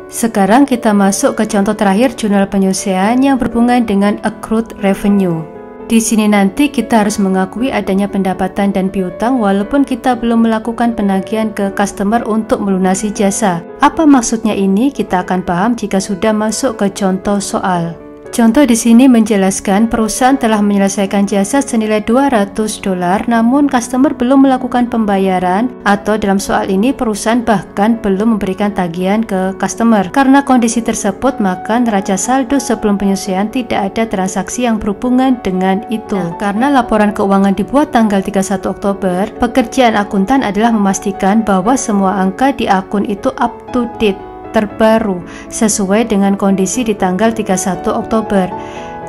Sekarang kita masuk ke contoh terakhir jurnal penyelesaian yang berhubungan dengan accrued revenue. Di sini nanti kita harus mengakui adanya pendapatan dan piutang walaupun kita belum melakukan penagihan ke customer untuk melunasi jasa. Apa maksudnya ini? Kita akan paham jika sudah masuk ke contoh soal. Contoh di sini menjelaskan perusahaan telah menyelesaikan jasa senilai $200 namun customer belum melakukan pembayaran, atau dalam soal ini perusahaan bahkan belum memberikan tagihan ke customer. Karena kondisi tersebut maka neraca saldo sebelum penyelesaian tidak ada transaksi yang berhubungan dengan itu. Karena laporan keuangan dibuat tanggal 31 Oktober, pekerjaan akuntan adalah memastikan bahwa semua angka di akun itu up to date, terbaru, sesuai dengan kondisi di tanggal 31 Oktober.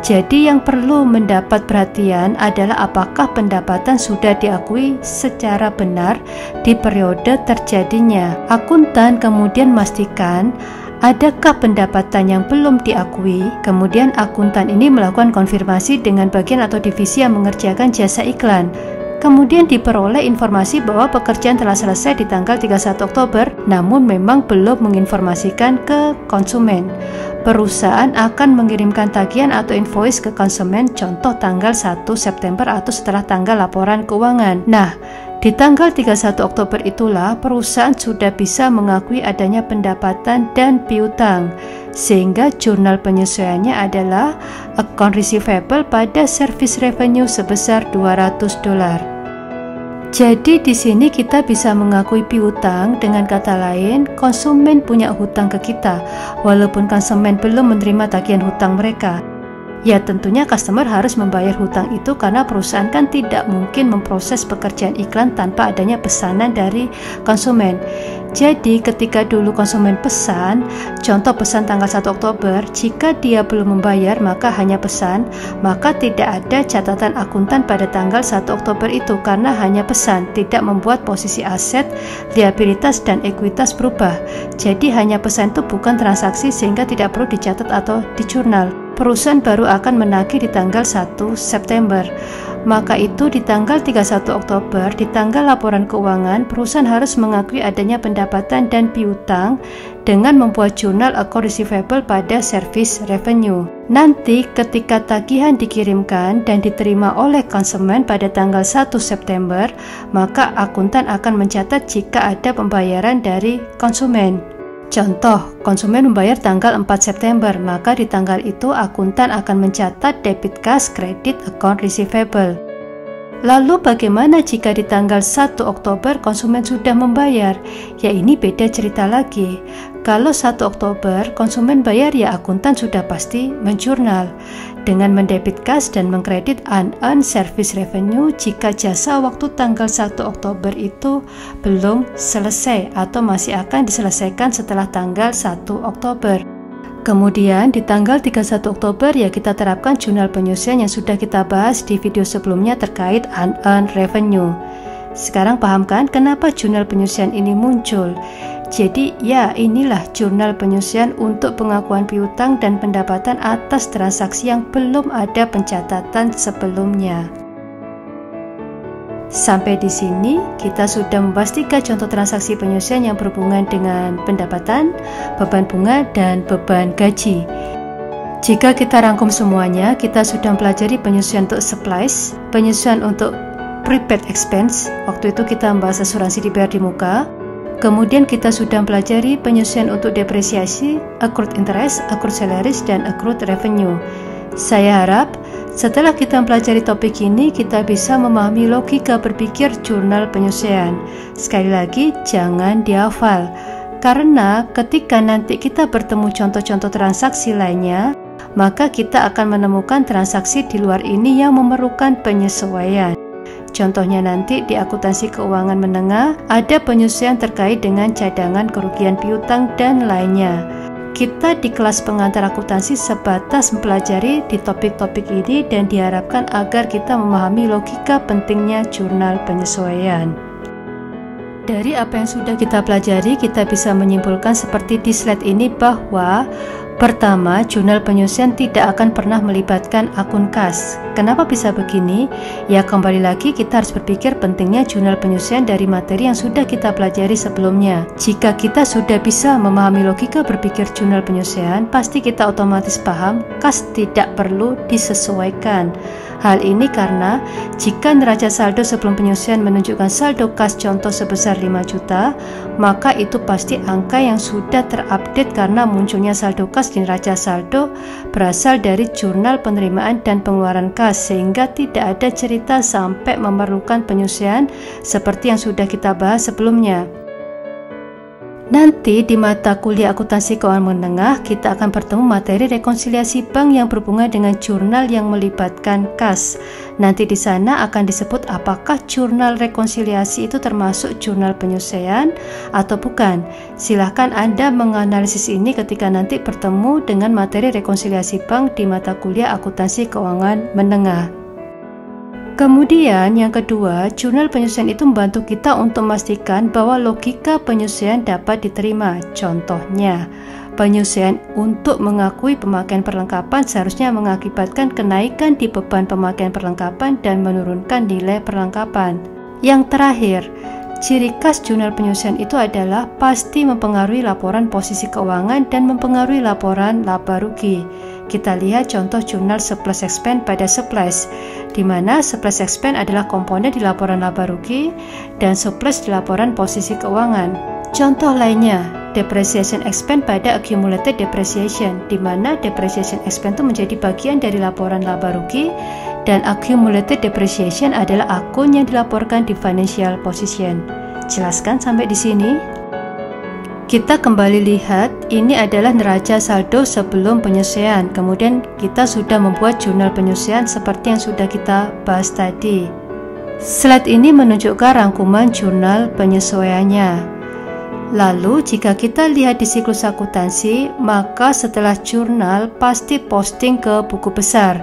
Jadi yang perlu mendapat perhatian adalah apakah pendapatan sudah diakui secara benar di periode terjadinya. Akuntan kemudian memastikan adakah pendapatan yang belum diakui. Kemudian akuntan ini melakukan konfirmasi dengan bagian atau divisi yang mengerjakan jasa iklan. Kemudian diperoleh informasi bahwa pekerjaan telah selesai di tanggal 31 Oktober, namun memang belum menginformasikan ke konsumen. Perusahaan akan mengirimkan tagihan atau invoice ke konsumen, contoh tanggal 1 September atau setelah tanggal laporan keuangan. Nah, di tanggal 31 Oktober itulah perusahaan sudah bisa mengakui adanya pendapatan dan piutang, sehingga jurnal penyesuaiannya adalah account receivable pada service revenue sebesar $200. Jadi di sini kita bisa mengakui piutang, dengan kata lain konsumen punya hutang ke kita walaupun konsumen belum menerima tagihan hutang mereka. Ya tentunya customer harus membayar hutang itu karena perusahaan kan tidak mungkin memproses pekerjaan iklan tanpa adanya pesanan dari konsumen. Jadi ketika dulu konsumen pesan, contoh pesan tanggal 1 Oktober, jika dia belum membayar maka hanya pesan, maka tidak ada catatan akuntan pada tanggal 1 Oktober itu karena hanya pesan, tidak membuat posisi aset, liabilitas dan ekuitas berubah. Jadi hanya pesan itu bukan transaksi sehingga tidak perlu dicatat atau di jurnal. Perusahaan baru akan menagih di tanggal 1 September. Maka itu di tanggal 31 Oktober, di tanggal laporan keuangan, perusahaan harus mengakui adanya pendapatan dan piutang dengan membuat jurnal account receivable pada service revenue. Nanti ketika tagihan dikirimkan dan diterima oleh konsumen pada tanggal 1 September, maka akuntan akan mencatat jika ada pembayaran dari konsumen. Contoh, konsumen membayar tanggal 4 September, maka di tanggal itu akuntan akan mencatat debit cash credit account receivable. Lalu bagaimana jika di tanggal 1 Oktober konsumen sudah membayar? Ya ini beda cerita lagi. Kalau 1 Oktober konsumen bayar ya akuntan sudah pasti menjurnal dengan mendebit cash dan mengkredit unearned service revenue jika jasa waktu tanggal 1 Oktober itu belum selesai atau masih akan diselesaikan setelah tanggal 1 Oktober. Kemudian di tanggal 31 Oktober ya kita terapkan jurnal penyelesaian yang sudah kita bahas di video sebelumnya terkait unearned revenue. Sekarang paham kan kenapa jurnal penyelesaian ini muncul? Jadi ya inilah jurnal penyelesaian untuk pengakuan piutang dan pendapatan atas transaksi yang belum ada pencatatan sebelumnya. Sampai di sini kita sudah membahas 3 contoh transaksi penyelesaian yang berhubungan dengan pendapatan, beban bunga, dan beban gaji. Jika kita rangkum semuanya, kita sudah mempelajari penyelesaian untuk supplies, penyelesaian untuk prepaid expense, waktu itu kita membahas asuransi dibayar di muka. Kemudian kita sudah mempelajari penyelesaian untuk depresiasi, accrued interest, accrued salaries, dan accrued revenue. Saya harap setelah kita mempelajari topik ini, kita bisa memahami logika berpikir jurnal penyelesaian. Sekali lagi, jangan dihafal. Karena ketika nanti kita bertemu contoh-contoh transaksi lainnya, maka kita akan menemukan transaksi di luar ini yang memerlukan penyesuaian. Contohnya nanti di akuntansi keuangan menengah ada penyesuaian terkait dengan cadangan kerugian piutang dan lainnya. Kita di kelas pengantar akuntansi sebatas mempelajari di topik-topik ini dan diharapkan agar kita memahami logika pentingnya jurnal penyesuaian. Dari apa yang sudah kita pelajari, kita bisa menyimpulkan seperti di slide ini bahwa Pertama, jurnal penyusian tidak akan pernah melibatkan akun kas. Kenapa bisa begini? Ya, kembali lagi kita harus berpikir pentingnya jurnal penyusian dari materi yang sudah kita pelajari sebelumnya. Jika kita sudah bisa memahami logika berpikir jurnal penyusian, pasti kita otomatis paham kas tidak perlu disesuaikan. Hal ini karena jika neraca saldo sebelum penyusian menunjukkan saldo kas contoh sebesar 5 juta, maka itu pasti angka yang sudah terupdate karena munculnya saldo kas di neraca saldo berasal dari jurnal penerimaan dan pengeluaran kas, sehingga tidak ada cerita sampai memerlukan penyusian seperti yang sudah kita bahas sebelumnya. Nanti di mata kuliah akuntansi keuangan menengah kita akan bertemu materi rekonsiliasi bank yang berhubungan dengan jurnal yang melibatkan kas. Nanti di sana akan disebut apakah jurnal rekonsiliasi itu termasuk jurnal penyusian atau bukan. Silahkan Anda menganalisis ini ketika nanti bertemu dengan materi rekonsiliasi bank di mata kuliah akuntansi keuangan menengah. Kemudian yang kedua, jurnal penyusian itu membantu kita untuk memastikan bahwa logika penyusian dapat diterima. Contohnya, penyusian untuk mengakui pemakaian perlengkapan seharusnya mengakibatkan kenaikan di beban pemakaian perlengkapan dan menurunkan nilai perlengkapan. Yang terakhir, ciri khas jurnal penyusian itu adalah pasti mempengaruhi laporan posisi keuangan dan mempengaruhi laporan laba rugi. Kita lihat contoh jurnal surplus expense pada surplus, di mana surplus expense adalah komponen di laporan laba rugi dan surplus di laporan posisi keuangan. Contoh lainnya, depreciation expense pada accumulated depreciation, di mana depreciation expense itu menjadi bagian dari laporan laba rugi dan accumulated depreciation adalah akun yang dilaporkan di financial position. Jelaskan sampai di sini? Kita kembali lihat, ini adalah neraca saldo sebelum penyusian. Kemudian kita sudah membuat jurnal penyusian seperti yang sudah kita bahas tadi. Slide ini menunjukkan rangkuman jurnal penyesuaiannya. Lalu jika kita lihat di siklus akuntansi, maka setelah jurnal pasti posting ke buku besar.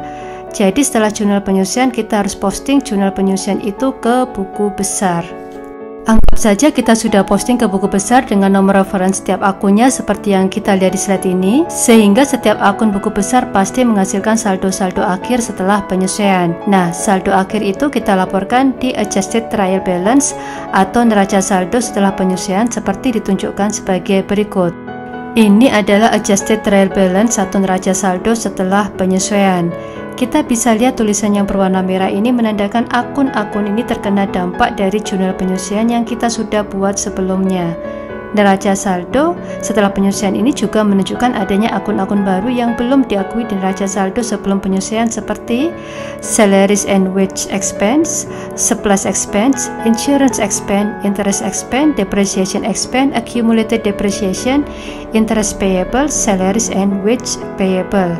Jadi setelah jurnal penyusian kita harus posting jurnal penyusian itu ke buku besar. Anggap saja kita sudah posting ke buku besar dengan nomor referensi setiap akunnya seperti yang kita lihat di slide ini, sehingga setiap akun buku besar pasti menghasilkan saldo-saldo akhir setelah penyusian. Nah, saldo akhir itu kita laporkan di adjusted trial balance atau neraca saldo setelah penyusian seperti ditunjukkan sebagai berikut. Ini adalah adjusted trial balance atau neraca saldo setelah penyesuaian. Kita bisa lihat tulisan yang berwarna merah ini menandakan akun-akun ini terkena dampak dari jurnal penyusian yang kita sudah buat sebelumnya. Neraca saldo setelah penyusian ini juga menunjukkan adanya akun-akun baru yang belum diakui di neraca saldo sebelum penyusian seperti salaries and wage expense, surplus expense, insurance expense, interest expense, depreciation expense, accumulated depreciation, interest payable, salaries and wage payable.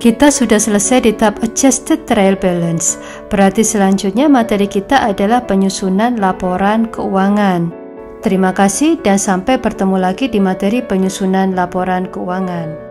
Kita sudah selesai di tahap adjusted trial balance. Berarti selanjutnya materi kita adalah penyusunan laporan keuangan. Terima kasih dan sampai bertemu lagi di materi penyusunan laporan keuangan.